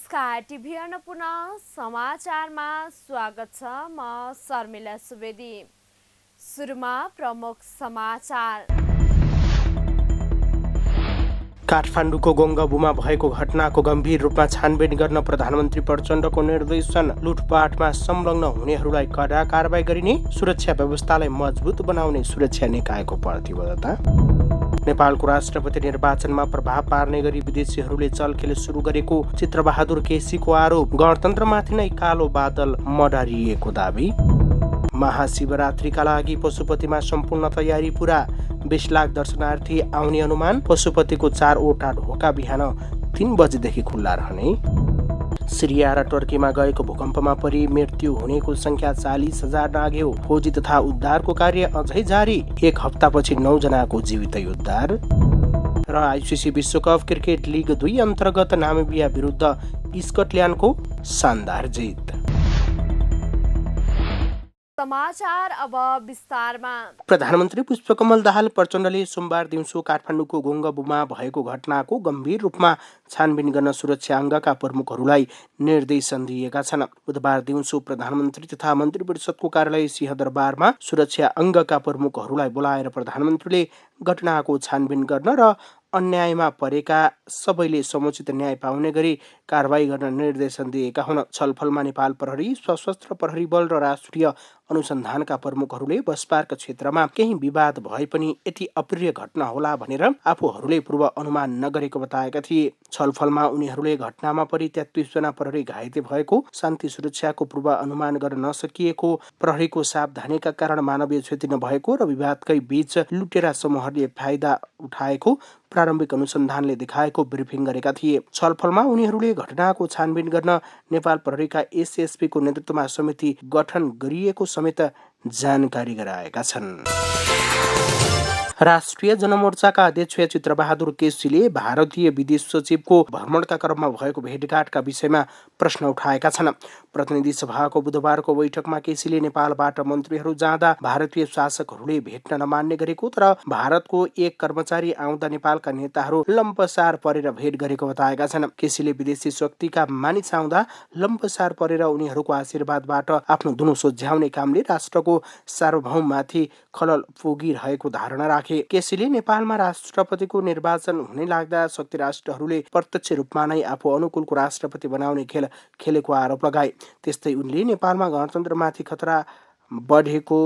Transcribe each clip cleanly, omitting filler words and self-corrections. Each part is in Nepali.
नमस्कार, टिभी अन्नपूर्ण समाचारमा स्वागत छ। म शर्मिला सुवेदी। सुरुमा प्रमुख समाचार। काठमाडौँको गोङ्गबुमा भएको घटनाको गम्भीर रूपमा छानबिन गर्न प्रधानमन्त्री प्रचण्डको निर्देशन। लुटपाटमा संलग्न हुनेहरूलाई कडा कारबाही गरिने, सुरक्षा व्यवस्थालाई मजबुत बनाउने सुरक्षा निकायको प्रतिबद्धता। नेपालको राष्ट्रपति निर्वाचनमा प्रभाव पार्ने गरी विदेशीहरूले चलखेल सुरु गरेको चित्रबहादुर केसीको आरोप। गणतन्त्रमाथि नै कालो बादल मडारिएको दावी। महाशिवरात्रिका लागि पशुपतिमा सम्पूर्ण तयारी पूरा। 20 लाख दर्शनार्थी आउने अनुमान। पशुपतिको 4वटा ढोका बिहान 3 बजेदेखि खुल्ला रहने। सिरिया र टर्कीमा गएको भूकम्पमा परि मृत्यु हुनेको संख्या 40,000 नाग्यो। खोजी तथा उद्धारको कार्य अझै जारी। 1 हप्तापछि 9 जनाको जीवितै उद्धार। र आइसिसी विश्वकप क्रिकेट लिग 2 अन्तर्गत नामिबिया विरुद्ध स्कटल्यान्डको शानदार जित। समाचार अब विस्तारमा। प्रधानमन्त्री पुष्पकमल दाहाल प्रचण्डले सोमबार दिउँसो काठमाडौँको गोङ्गबुमा भएको घटनाको गम्भीर रूपमा छानबिन गर्न सुरक्षा अङ्गका प्रमुखहरूलाई निर्देशन दिएका छन्। बुधबार दिउँसो प्रधानमन्त्री तथा मन्त्री परिषदको कार्यालय सिंहदरबारमा सुरक्षा अङ्गका प्रमुखहरूलाई बोलाएर प्रधानमन्त्रीले घटनाको छानबिन गर्न र अन्यायमा परेका सबैले समुचित न्याय पाउने गरी कारबाही गर्न निर्देशन दिएका हुन्। छलफलमा नेपाल प्रहरी, सशस्त्र प्रहरी बल र राष्ट्रिय अनुसन्धानका प्रमुखहरूले बसपार्क क्षेत्रमा केही विवाद भए पनि यति अप्रिय घटना होला भनेर आफूहरूले पूर्व अनुमान नगरेको बताएका थिए। छलफलमा उनीहरूले घटनामा परि 33 जना प्रहरी घाइते भएको, शान्ति सुरक्षाको पूर्व अनुमान गर्न नसकिएको, प्रहरीको सावधानीका कारण मानवीय क्षति नभएको र विवादकै बीच लुटेरा समूहहरूले फाइदा उठाएको प्रारम्भिक अनुसन्धानले देखाएको ब्रिफिङ गरेका थिए। छलफलमा उनीहरूले घटनाको छानबिन गर्न नेपाल प्रहरीका एसएसपीको नेतृत्वमा समिति गठन गरिएको समेत जानकारी गराएका छन्। राष्ट्रिय जनमोर्चाका अध्यक्ष चित्रबहादुर केसीले भारतीय विदेश सचिवको भ्रमणका क्रममा भएको भेटघाटका विषयमा प्रश्न उठाएका छन्। प्रतिनिधि सभाको बुधबारको बैठकमा केसीले नेपालबाट मन्त्रीहरू जाँदा भारतीय शासकहरूले भेट्न नमान्ने गरेको तर भारतको एक कर्मचारी आउँदा नेपालका नेताहरू लम्पसार परेर भेट गरेको बताएका छन्। केसीले विदेशी शक्तिका मानिस आउँदा लम्पसार परेर उनीहरूको आशीर्वादबाट आफ्नो धुनो सोझ्याउने कामले राष्ट्रको सार्वभौममाथि खलल पुगिरहेको धारणा राखे। केसीले नेपालमा राष्ट्रपतिको निर्वाचन हुने लाग्दा शक्ति राष्ट्रहरूले प्रत्यक्ष रूपमा नै आफू अनुकूलको राष्ट्रपति बनाउने खेल खेलेको आरोप लगाए। त्यस्तै उनले नेपालमा गणतन्त्रमाथि खतरा बढेको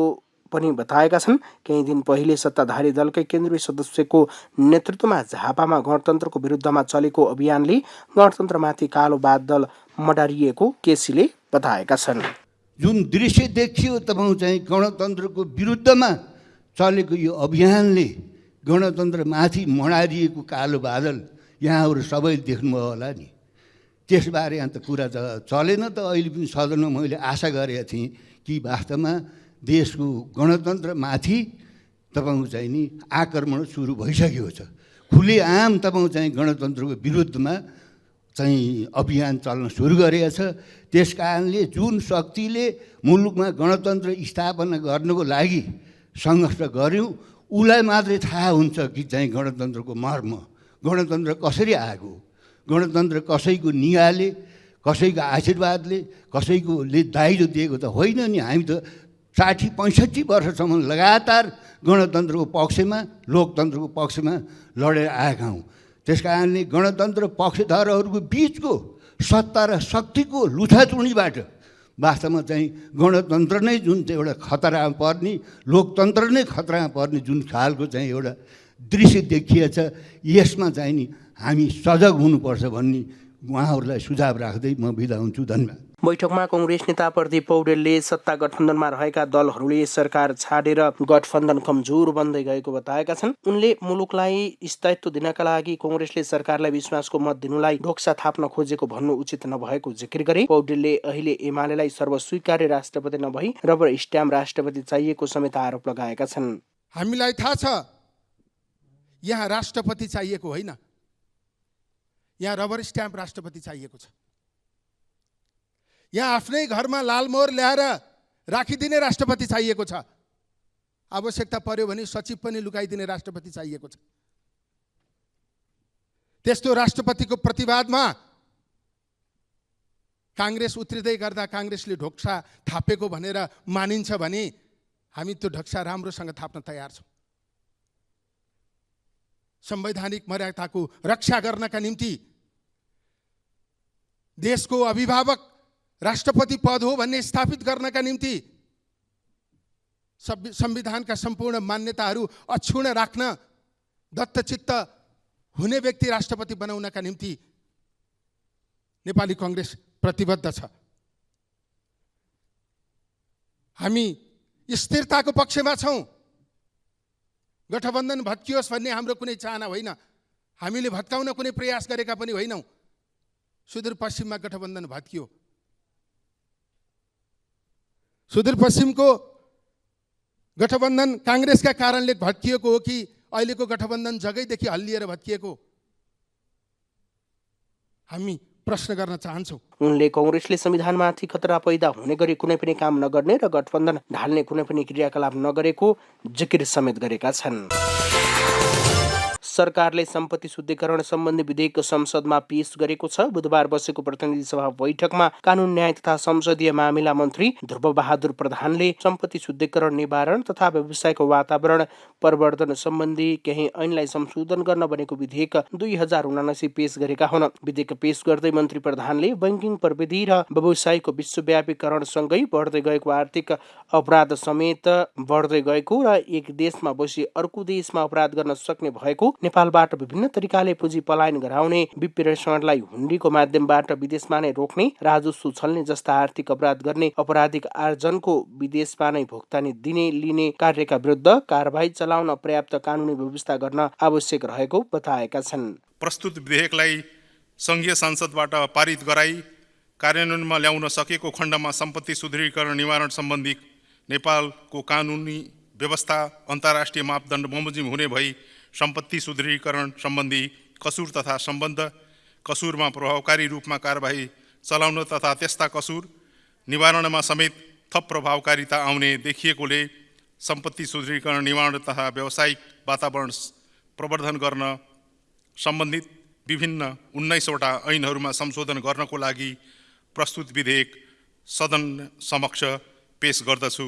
पनि बताएका छन्। केही दिन पहिले सत्ताधारी दलकै केन्द्रीय सदस्यको नेतृत्वमा झापामा गणतन्त्रको विरुद्धमा चलेको अभियानले गणतन्त्रमाथि कालो बादल मडारिएको केसीले बताएका छन्। जुन दृश्य देखियो तपाईँ चाहिँ गणतन्त्रको विरुद्धमा चलेको यो अभियानले गणतन्त्रमाथि मडारिएको कालो बादल यहाँहरू सबैले देख्नुभयो होला नि। त्यसबारे अन्त कुरा त चलेन त। अहिले पनि सदनमा मैले आशा गरेको थिएँ कि वास्तवमा देशको गणतन्त्रमाथि तपाईँ चाहिँ नि आक्रमण सुरु भइसकेको छ। खुलेआम तपाईँ चाहिँ गणतन्त्रको विरुद्धमा चाहिँ अभियान चल्न सुरु गरेको छ। त्यस कारणले जुन शक्तिले मुलुकमा गणतन्त्र स्थापना गर्नको लागि सङ्घर्ष गऱ्यौँ उसलाई मात्रै थाहा हुन्छ कि चाहिँ गणतन्त्रको मर्म, गणतन्त्र कसरी आएको, गणतन्त्र कसैको निगाले, कसैको आशीर्वादले, कसैकोले दाइजो दिएको त होइन नि। हामी त 60-65 वर्षसम्म लगातार गणतन्त्रको पक्षमा, लोकतन्त्रको पक्षमा लडेर आएका हौँ। त्यस कारणले गणतन्त्र पक्षधरहरूको बिचको सत्ता र शक्तिको लुछाचुँडीबाट वास्तवमा चाहिँ गणतन्त्र नै जुन चाहिँ एउटा खतरामा पर्ने, लोकतन्त्र नै खतरामा पर्ने जुन खालको चाहिँ एउटा दृश्य देखिएछ, यसमा चाहिँ नि हामी सजग हुनुपर्छ भन्ने उहाँहरूलाई सुझाव राख्दै म बिदा हुन्छु। धन्यवाद। बैठकमा कङ्ग्रेस नेता प्रदीप पौडेलले सत्ता गठबन्धनमा रहेका दलहरूले सरकार छाडेर गठबन्धन कमजोर बन्दै गएको बताएका छन्। उनले मुलुकलाई स्थायित्व दिनका लागि कङ्ग्रेसले सरकारलाई विश्वासको मत दिनुलाई ढोक्सा थाप्न खोजेको भन्नु उचित नभएको जिकिर गरे। पौडेलले अहिले एमालेलाई सर्वस्वीकार्य राष्ट्रपति नभई रबर स्ट्याम्प राष्ट्रपति चाहिएको समेत आरोप लगाएका छन्। हामीलाई थाहा छ यहाँ राष्ट्रपति चाहिएको होइन, यहाँ रबर स्ट्याम्प राष्ट्रपति चाहिएको छ। यहाँ आफ्नै घरमा लालमोहर ल्याएर राखिदिने राष्ट्रपति चाहिएको छ। आवश्यकता पर्यो भने सचिव पनि लुकाइदिने राष्ट्रपति चाहिएको छ। त्यस्तो राष्ट्रपतिको प्रतिवादमा काङ्ग्रेस उत्रिँदै गर्दा काङ्ग्रेसले ढोक्सा थापेको भनेर मानिन्छ भने हामी त्यो ढोक्सा राम्रोसँग थाप्न तयार छौँ। संवैधानिक मर्यादाको रक्षा गर्नका निम्ति, देशको अभिभावक राष्ट्रपति पद हो भन्ने स्थापित गर्नका निम्ति, संविधानका सम्पूर्ण मान्यताहरू अक्षुण्ण राख्न, दत्तचित्त हुने व्यक्ति राष्ट्रपति बनाउनका निम्ति नेपाली कांग्रेस प्रतिबद्ध छ। हामी स्थिरताको पक्षमा छौँ। गठबन्धन भत्कियोस् भन्ने हाम्रो कुनै चाहना होइन। हामीले भत्काउन कुनै प्रयास गरेका पनि होइनौँ। सुदूरपश्चिममा गठबन्धन भत्कियो। सुदूरपश्चिमको गठबन्धन कांग्रेसका कारणले भत्किएको हो कि अहिलेको गठबन्धन जगैदेखि हल्लिएर भत्किएको? हामी प्रश्न गर्न चाहन्छौँ। उनले कांग्रेसले संविधानमाथि खतरा पैदा हुने गरी कुनै पनि काम नगर्ने र गठबन्धन ढाल्ने कुनै पनि क्रियाकलाप नगरेको जिकिर समेत गरेका छन्। सरकारले सम्पत्ति शुद्धिकरण सम्बन्धी विधेयक संसदमा पेश गरेको छ। बुधबार बसेको प्रतिनिधि सभा बैठकमा कानून न्याय तथा संसदीय मामिला मन्त्री ध्रुव बहादुर प्रधानले सम्पत्ति शुद्धिकरण, निवारण तथा व्यवसायको वातावरण परिवर्तन सम्बन्धी केही ऐनलाई संशोधन गर्न बनेको विधेयक 2079 पेश गरेका हुन्। विधेयक पेश गर्दै मन्त्री प्रधानले बैंकिङ प्रविधि र व्यवसायको विश्वव्यापीकरणसँगै बढ्दै गएको आर्थिक अपराध समेत बढ्दै गएको र एक देशमा बसी अर्को देशमा अपराध गर्न सक्ने भएको, नेपालबाट विभिन्न तरिकाले पुँजी पलायन गराउने, विप्रेषणलाई हुण्डीको माध्यमबाट विदेशमा नै रोक्ने, राजस्व छल्ने जस्ता आर्थिक अपराध गर्ने, अपराधिक आर्जनको विदेशमा नै भुक्तानी दिने लिने कार्यका विरुद्ध कारबाही चलाउन पर्याप्त कानुनी व्यवस्था गर्न आवश्यक रहेको बताएका छन्। प्रस्तुत विधेयकलाई संघीय संसदबाट पारित गराई कार्यान्वयनमा ल्याउन सकेको खण्डमा सम्पत्ति शुद्धिकरण निवारण सम्बन्धी नेपालको कानुनी व्यवस्था अन्तर्राष्ट्रिय मापदण्ड बमोजिम हुने भई सम्पत्ति शुद्धिकरण सम्बन्धी कसुर तथा सम्बद्ध कसुरमा प्रभावकारी रूपमा कारबाही चलाउन तथा त्यस्ता कसुर निवारणमा समेत थप प्रभावकारिता आउने देखिएकोले सम्पत्ति शुद्धिकरण, निवारण तथा व्यावसायिक वातावरण प्रवर्धन गर्न सम्बन्धित विभिन्न 19वटा ऐनहरूमा संशोधन गर्नको लागि प्रस्तुत विधेयक सदन समक्ष पेश गर्दछु।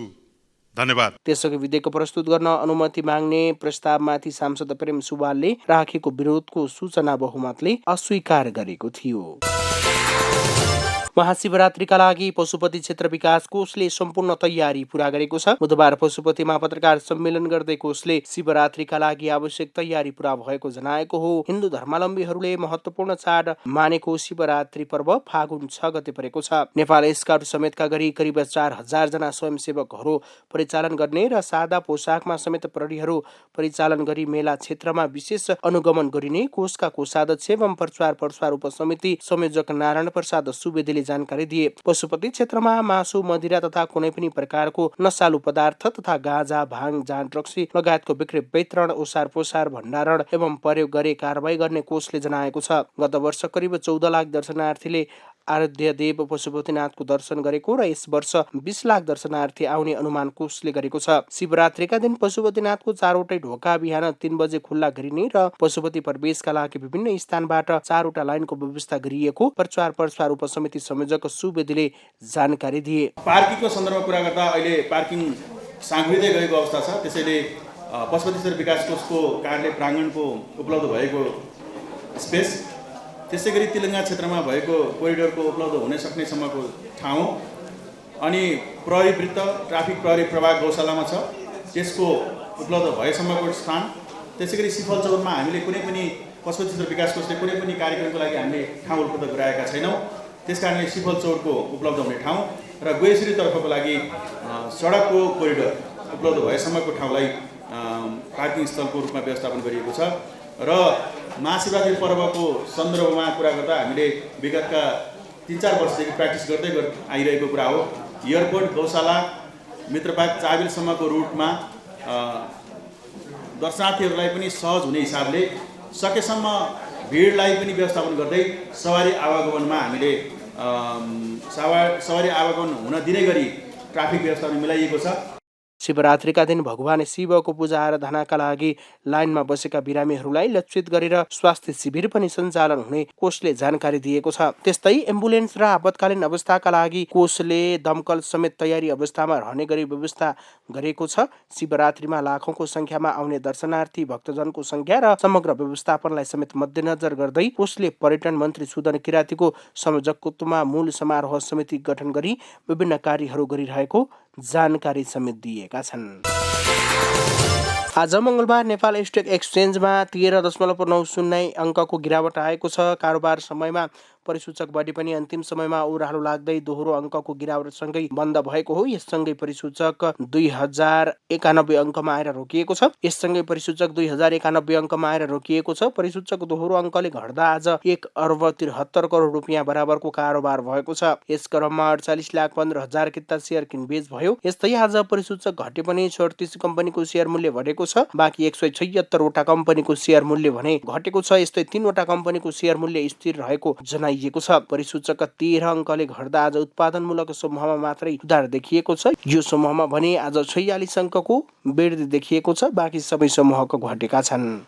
धन्यवाद। त्यसअघि विधेयक प्रस्तुत गर्न अनुमति माग्ने प्रस्तावमाथि सांसद प्रेम सुवालले राखेको विरोधको सूचना बहुमतले अस्वीकार गरेको थियो। महाशिवरात्रिका लागि पशुपति क्षेत्र विकास कोषले सम्पूर्ण तयारी पूरा गरेको छ। बुधबार पशुपतिमा पत्रकार सम्मेलन गर्दै कोषले शिवरात्रिका लागि आवश्यक तयारी पूरा भएको जनाएको हो। हिन्दू धर्मावलम्बीहरूले महत्वपूर्ण चाड मानेको शिवरात्रि पर्व फागुन 6 गते परेको छ। नेपाल स्काउट समेतका गरी करिब 4000 जना स्वयंसेवकहरू परिचालन गर्ने र सादा पोसाकमा समेत प्रहरीहरू परिचालन गरी मेला क्षेत्रमा विशेष अनुगमन गरिने कोषका कोषाध्यक्ष एवं प्रचार उपसमिति संयोजक नारायण प्रसाद सुवेदीले जानकारी दिए। पशुपति क्षेत्रमा मासु, मदिरा तथा कुनै पनि प्रकारको नशालु पदार्थ तथा गाँजा, भाङ, जाँड, रक्सी लगायतको बिक्री, वितरण, ओसार पोसार, भण्डारण एवं प्रयोग गरे कारबाही गर्ने कोषले जनाएको छ। गत वर्ष करिब 14 लाख दर्शनार्थीले आराध्य देव पशुपतिनाथको दर्शन गरेको र यस वर्ष 20 लाख दर्शनार्थी आउने अनुमान कोषले गरेको छ। शिवरात्रिका दिन पशुपतिनाथको 4वटै ढोका बिहान 3 बजे खुल्ला गरिने र पशुपति प्रवेशका लागि विभिन्न स्थानबाट 4वटा लाइनको व्यवस्था गरिएको प्रचार उपसमिति संयोजक सुवेदीले जानकारी दिए। पार्किङको सन्दर्भमा कुरा गर्दा अहिले पार्किङ साँघुरिँदै गएको अवस्था छ। त्यसैले पशुपति क्षेत्र विकास कोषको कार्यालय प्राङ्गणको उपलब्ध भएको स्पेस, त्यसै गरी तेलङ्गा क्षेत्रमा भएको कोरिडोरको उपलब्ध हुन सक्ने सम्मको ठाउँ अनि प्रहरी वृत्त, ट्राफिक प्रहरी प्रभाग गौशालामा छ, त्यसको उपलब्ध भएसम्मको स्थान। त्यसै गरी सिफल चौरमा हामीले कुनै पनि पशुपति क्षेत्र विकास कोषले कुनै पनि कार्यक्रमको लागि हामीले ठाउँ उपलब्ध गराएका छैनौँ। त्यस कारणले सिफल चौरको उपलब्ध हुने ठाउँ र गोयश्रीतर्फको लागि सडकको कोरिडोर उपलब्ध भएसम्मको ठाउँलाई पार्किङ स्थलको रूपमा व्यवस्थापन गरिएको छ। र महाशिवरात्रि पर्वको सन्दर्भमा कुरा गर्दा हामीले विगतका 3-4 वर्षदेखि प्र्याक्टिस गर्दै आइरहेको कुरा हो। एयरपोर्ट, गौशाला, मित्रपार्क, चाबिलसम्मको रुटमा दर्शनार्थीहरूलाई पनि सहज हुने हिसाबले सकेसम्म भिडलाई पनि व्यवस्थापन गर्दै सवारी आवागमनमा हामीले सवारी आवागमन हुन दिने गरी ट्राफिक व्यवस्थापन मिलाइएको छ। शिवरात्रिका दिन भगवान शिवको पूजा आराधनाका लागि लाइनमा बसेका बिरामीहरूलाई लक्षित गरेर स्वास्थ्य शिविर पनि सञ्चालन हुने कोषले जानकारी दिएको छ। त्यस्तै एम्बुलेन्स र आपतकालीन अवस्थाका लागि कोषले दमकल समेत तयारी अवस्थामा रहने गरी व्यवस्था गरेको छ। शिवरात्रिमा लाखौंको संख्यामा आउने दर्शनार्थी भक्तजनको संख्या र समग्र व्यवस्थापनलाई समेत मध्यनजर गर्दै कोषले पर्यटन मन्त्री सुदन किरातीको संयोजकत्वमा मूल समारोह समिति गठन गरी विभिन्न कार्यहरू गरिरहेको जानकारी समेत दिएका छन्। आज मंगलबार नेपाल स्टक एक्सचेन्जमा 13.90 अङ्कको गिरावट आएको छ। कारोबार समयमा परिसूचक बढी पनि अन्तिम समयमा ओह्रालो लाग्दै दोहोरो अङ्कको गिरावटसँगै बन्द भएको हो। यससँगै परिसूचक 2091 अङ्कमा आएर रोकिएको छ। यससँगै परिसूचक 2091 अङ्कमा आएर रोकिएको छ। परिसूचक दोहोरो अङ्कले घट्दा आज 1 अर्ब 73 करोड रुपियाँ बराबरको कारोबार भएको छ। यस क्रममा 48,15,000 किता सेयर किनबेच भयो। यस्तै आज परिसूचक घटे पनि 36 कम्पनीको सेयर मूल्य बढेको छ। बाँकी 176 वटा कम्पनीको सेयर मूल्य भने घटेको छ। यस्तै 3 वटा कम्पनीको सेयर मूल्य स्थिर रहेको जनाइएको छ। परिसूचक 13 अङ्कले घट्दा आज उत्पादनमूलक समूहमा मात्रै सुधार देखिएको छ। यो समूहमा भने आज 46 अङ्कको वृद्धि देखिएको छ। बाँकी सबै समूहको घटेका छन्।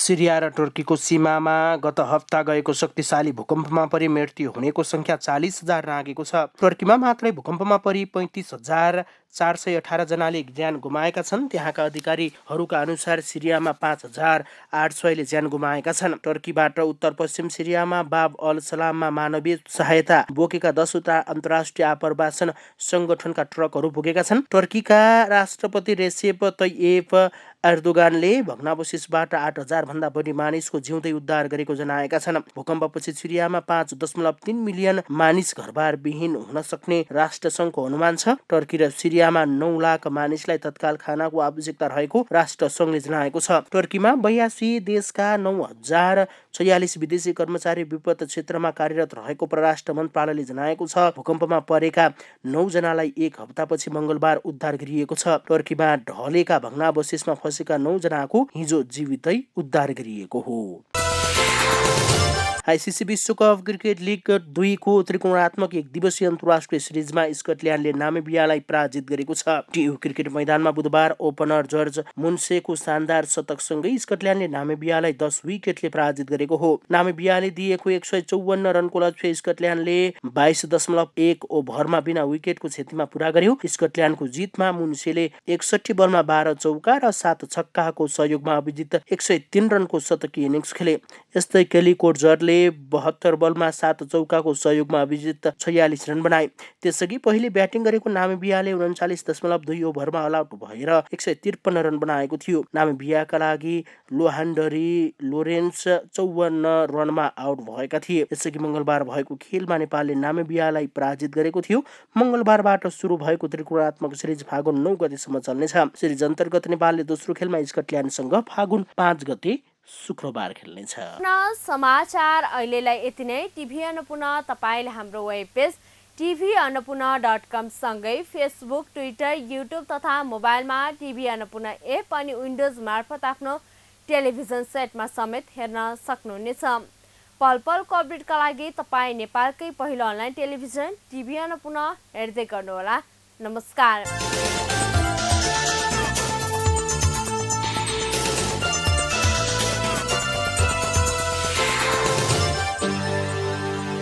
सिरिया र टर्कीको सीमामा गत हप्ता गएको शक्तिशाली भूकम्पमा परि मृत्यु हुनेको संख्या 40,000 नागेको छ। टर्कीमा मात्रै भूकम्पमा परि 35,418 जनाले ज्यान गुमाएका छन्। त्यहाँका अधिकारीहरूका अनुसार सिरियामा 5,800ले ज्यान गुमाएका छन्। टर्कीबाट उत्तर पश्चिम सिरियामा बाब अल सलाममा मानवीय सहायता बोकेका 10 वटा अन्तर्राष्ट्रिय आप्रवासन संगठनका ट्रकहरू पुगेका छन्। टर्कीका राष्ट्रपति रेसेप तय्यप एर्दोगानले भग्नावशेषबाट 8,000 भन्दा बढी मानिसको जिउँदै उद्धार गरेको जनाएका छन्। भूकम्पपछि सिरियामा 5.3 मिलियन मानिस घरबार विहीन हुन सक्ने राष्ट्रसङ्घको अनुमान छ। टर्की र सिरियामा 9 लाख मानिसलाई तत्काल खानाको आवश्यकता रहेको राष्ट्रसङ्घले जनाएको छ। टर्कीमा 82 देशका 9,046 विदेशी कर्मचारी विपद क्षेत्रमा कार्यरत रहेको परराष्ट्र मन्त्रालयले जनाएको छ। भूकम्पमा परेका 9 जनालाई 1 हप्तापछि मंगलबार उद्धार गरिएको छ। टर्कीमा ढलेका भग्नावशेषमा फँसेका 9 जनाको हिजो जीवितै उद्धार गरिएको हो। आइसिसी विश्वकप क्रिकेट लिग 2 को त्रिकोणात्मक 1 दिवसीय अन्तर्राष्ट्रिय सिरिजमा स्कटल्यान्डले नामिबियालाई पराजित गरेको छ। टियु क्रिकेट मैदानमा बुधबार ओपनर जर्ज मुन्सेको शानदार शतकसँगै स्कटल्यान्डले नामिबियालाई 10 विकेटले पराजित गरेको हो। नामिबियाले दिएको 154 रनको लक्ष्य स्कटल्यान्डले 22.1 ओभरमा बिना विकेटको क्षतिमा पूरा गर्यो। स्कटल्यान्डको जितमा मुन्सेले 61 बलमा 12 चौका र 7 छक्काको सहयोगमा अभिजित 103 रनको शतकीय इनिङ्स खेले। यस्तै केली कोडजरले 72 बलमा 7 चौकाको सहयोगमा अभिजित 46 रन बनाए। त्यसअघि पहिले ब्याटिङ गरेको नामिबियाले 39.2 ओभरमा अल आउट भएर 153 रन बनाएको थियो। नामिबियाका लागि लोहान्डरी लोरेन्स 54 रनमा आउट भएका थिए। यसअघि मंगलबार भएको खेलमा नेपालले नामिबियालाई पराजित गरेको थियो। मंगलबारबाट सुरु भएको त्रिकोणात्मक सिरिज फागुन 9 गतेसम्म चल्नेछ। सिरिज अन्तर्गत नेपालले दोस्रो खेलमा स्कटल्यान्डसँग फागुन 5 गते शुक्रबार खेल्नेछ। समाचार अहिलेलाई यति नै। टिभी अन्नपूर्ण तपाईले हाम्रो वेब पेज tvannapurna.com सँगै फेसबुक, ट्विटर, युट्युब तथा मोबाइलमा टिभी अन्नपूर्ण एप अनि विन्डोज मार्फत आफ्नो टेलिभिजन सेटमा समेत हेर्न सक्नुहुनेछ। पल पलको अपडेटका लागि तपाईँ नेपालकै पहिलो अनलाइन टेलिभिजन टिभी अन्नपूर्ण हेर्दै गर्नुहोला। नमस्कार।